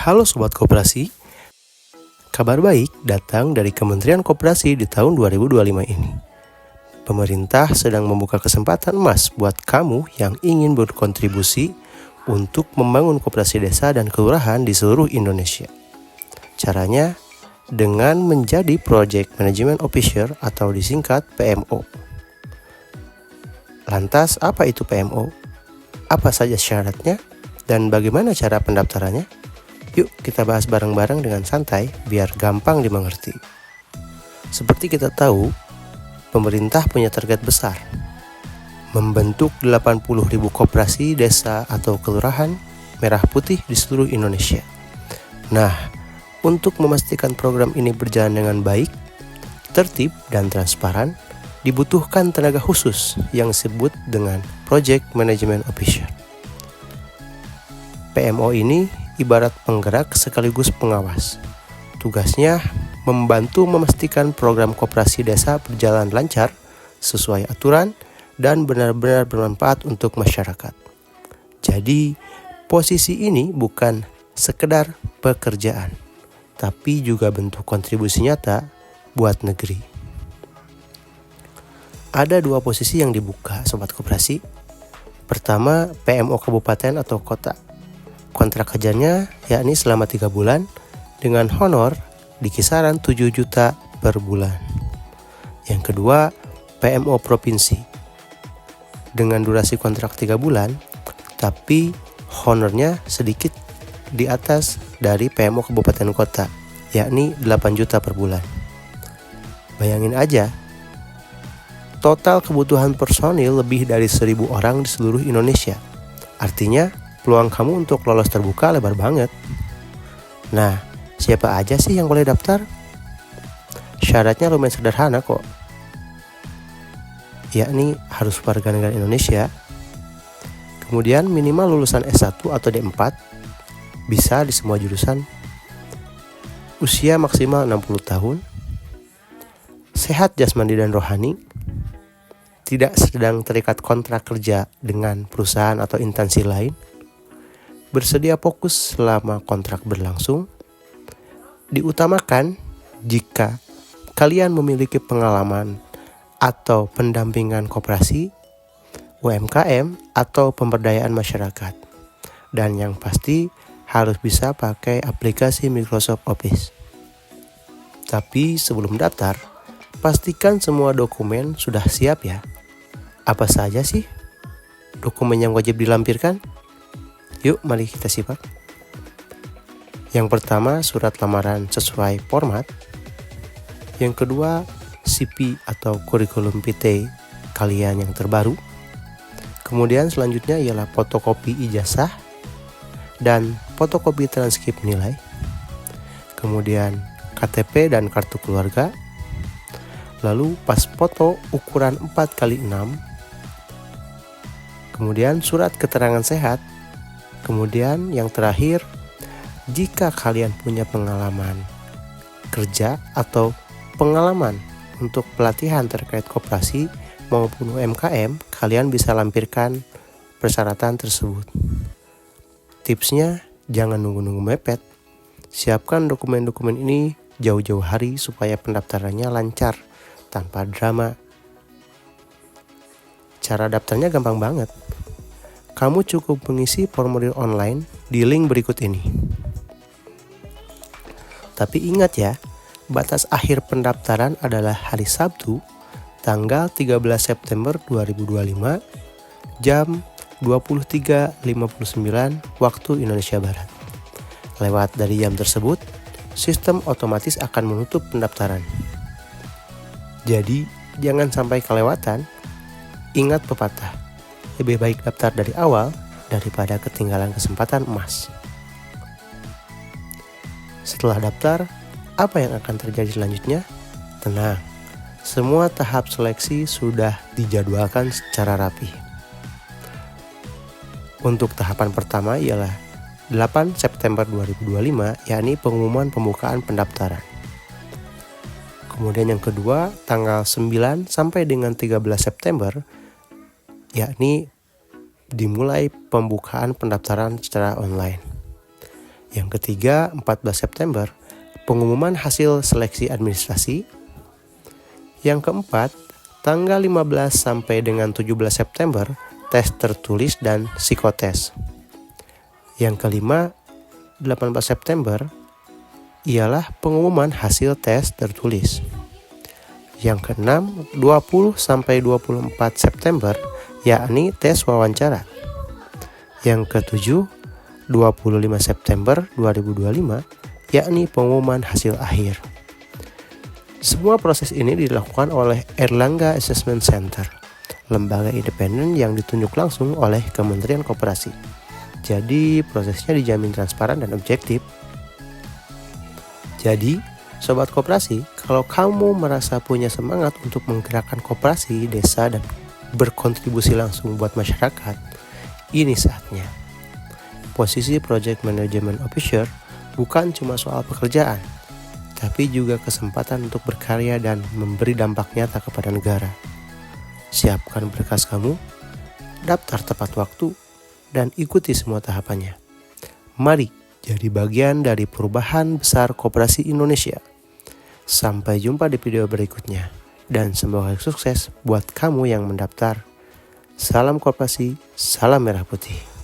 Halo Sobat Koperasi, kabar baik datang dari Kementerian Koperasi di tahun 2025 ini. Pemerintah sedang membuka kesempatan emas buat kamu yang ingin berkontribusi untuk membangun koperasi desa dan kelurahan di seluruh Indonesia. Caranya dengan menjadi Project Management Officer atau disingkat PMO. Lantas apa itu PMO? Apa saja syaratnya? Dan bagaimana cara pendaftarannya? Yuk kita bahas bareng-bareng dengan santai biar gampang dimengerti. Seperti kita tahu, pemerintah punya target besar, membentuk 80.000 koperasi desa atau kelurahan merah putih di seluruh Indonesia. Nah, untuk memastikan program ini berjalan dengan baik, tertib dan transparan, dibutuhkan tenaga khusus yang disebut dengan Project Management Officer. PMO ini ibarat penggerak sekaligus pengawas. Tugasnya membantu memastikan program koperasi desa berjalan lancar, sesuai aturan, dan benar-benar bermanfaat untuk masyarakat. Jadi, posisi ini bukan sekedar pekerjaan, tapi juga bentuk kontribusi nyata buat negeri. Ada 2 posisi yang dibuka, Sobat Koperasi. Pertama, PMO kabupaten atau kota. Kontrak kerjanya yakni selama 3 bulan dengan honor di kisaran 7 juta per bulan. Yang kedua, PMO provinsi dengan durasi kontrak 3 bulan, tapi honornya sedikit di atas dari PMO kabupaten kota, yakni 8 juta per bulan. Bayangin aja, total kebutuhan personil lebih dari 1.000 orang di seluruh Indonesia. Artinya, peluang kamu untuk lolos terbuka lebar banget. Nah, siapa aja sih yang boleh daftar? Syaratnya lumayan sederhana kok. Yakni harus warga negara Indonesia. Kemudian minimal lulusan S1 atau D4. Bisa di semua jurusan. Usia maksimal 60 tahun. Sehat jasmani dan rohani. Tidak sedang terikat kontrak kerja dengan perusahaan atau instansi lain. Bersedia fokus selama kontrak berlangsung. Diutamakan jika kalian memiliki pengalaman atau pendampingan koperasi, UMKM atau pemberdayaan masyarakat. Dan yang pasti harus bisa pakai aplikasi Microsoft Office. Tapi sebelum daftar, pastikan semua dokumen sudah siap ya. Apa saja sih dokumen yang wajib dilampirkan? Yuk mari kita simak. Yang pertama, surat lamaran sesuai format. Yang kedua, CV atau kurikulum vitae kalian yang terbaru. Kemudian selanjutnya ialah fotokopi ijazah dan fotokopi transkrip nilai. Kemudian KTP dan kartu keluarga. Lalu pas foto ukuran 4x6. Kemudian surat keterangan sehat. Kemudian yang terakhir, jika kalian punya pengalaman kerja atau pengalaman untuk pelatihan terkait koperasi maupun UMKM, kalian bisa lampirkan persyaratan tersebut. Tipsnya, jangan nunggu-nunggu mepet. Siapkan dokumen-dokumen ini jauh-jauh hari supaya pendaftarannya lancar tanpa drama. Cara daftarnya gampang banget. Kamu cukup mengisi formulir online di link berikut ini. Tapi ingat ya, batas akhir pendaftaran adalah hari Sabtu, tanggal 13 September 2025, jam 23.59 waktu Indonesia Barat. Lewat dari jam tersebut, sistem otomatis akan menutup pendaftaran. Jadi, jangan sampai kelewatan. Ingat pepatah, lebih baik daftar dari awal daripada ketinggalan kesempatan emas. Setelah daftar, apa yang akan terjadi selanjutnya? Tenang, semua tahap seleksi sudah dijadwalkan secara rapi. Untuk tahapan pertama ialah 8 September 2025, yakni pengumuman pembukaan pendaftaran. Kemudian yang kedua, tanggal 9 sampai dengan 13 September, yakni dimulai pembukaan pendaftaran secara online. Yang ketiga, 14 September, pengumuman hasil seleksi administrasi. Yang keempat, tanggal 15 sampai dengan 17 September, tes tertulis dan psikotes. Yang kelima, 18 September, ialah pengumuman hasil tes tertulis. Yang keenam, 20 sampai 24 September, yakni tes wawancara. Yang ketujuh, 25 September 2025, yakni pengumuman hasil akhir. Semua proses ini dilakukan oleh Erlangga Assessment Center, lembaga independen yang ditunjuk langsung oleh Kementerian Koperasi. Jadi prosesnya dijamin transparan dan objektif. Jadi, Sobat Koperasi, kalau kamu merasa punya semangat untuk menggerakkan koperasi, desa, dan berkontribusi langsung buat masyarakat, ini saatnya. Posisi Project Management Officer bukan cuma soal pekerjaan, tapi juga kesempatan untuk berkarya dan memberi dampak nyata kepada negara. Siapkan berkas kamu, daftar tepat waktu, dan ikuti semua tahapannya. Mari jadi bagian dari perubahan besar koperasi Indonesia. Sampai jumpa di video berikutnya, dan semoga sukses buat kamu yang mendaftar. Salam koperasi, salam merah putih.